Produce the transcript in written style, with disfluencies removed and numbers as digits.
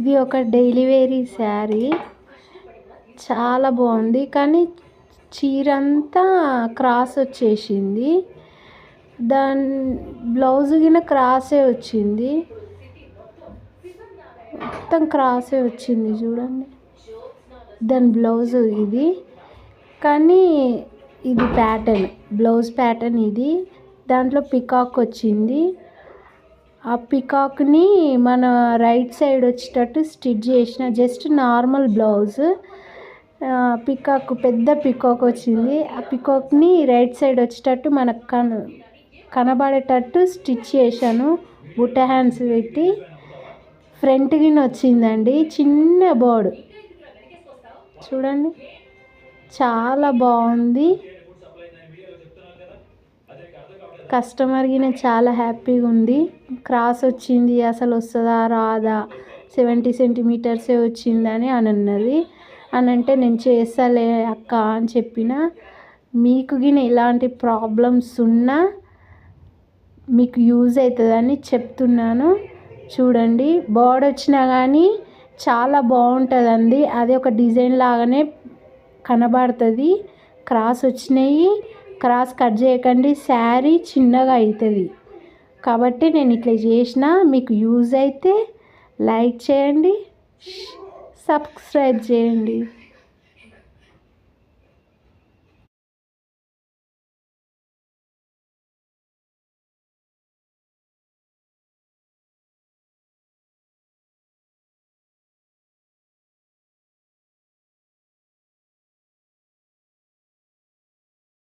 ఇది ఒక daily vary sari, చాలా బాగుంది. కానీ చీర అంతా క్రాస్ వచ్చేసింది. దాని బ్లౌజ్ గిన క్రాసే వచ్చింది, మొత్తం క్రాసే వచ్చింది చూడండి. దాని బ్లౌజ్ ఇది, కానీ ఇది ప్యాటర్న్, బ్లౌజ్ ప్యాటర్న్ ఇది. దాంట్లో పికాక్ వచ్చింది. ఆ పికాక్ని మన రైట్ సైడ్ వచ్చేటట్టు స్టిచ్ చేసిన, జస్ట్ నార్మల్ బ్లౌజ్. పికాక్ పెద్ద పికాక్ వచ్చింది. ఆ పికాక్ని రైట్ సైడ్ వచ్చేటట్టు మనకు కనబడేటట్టు స్టిచ్ చేశాను బుట్ట హ్యాండ్స్ పెట్టి. ఫ్రంట్ గిన వచ్చిందండి చిన్న బోర్డు, చూడండి చాలా బాగుంది. కస్టమర్ గిన చాలా హ్యాపీగా ఉంది. క్రాస్ వచ్చింది, అసలు వస్తుందా రాదా, 70 సెంటీమీటర్సే వచ్చిందని అని అన్నది. అని అంటే నేను చేస్తాలే అక్క అని చెప్పిన. మీకు గిన ఎలాంటి ప్రాబ్లమ్స్ ఉన్నా మీకు యూజ్ అవుతుందని చెప్తున్నాను. చూడండి బోర్డు వచ్చినా కానీ చాలా బాగుంటుందండి. అది ఒక డిజైన్ లాగానే కనబడుతుంది. క్రాస్ వచ్చినాయి, క్రాస్ కట్ చేయకండి, శారీ చిన్నగా అవుతుంది. కాబట్టి నేను ఇట్లా చేసిన. మీకు యూజ్ అయితే లైక్ చేయండి, సబ్స్క్రైబ్ చేయండి.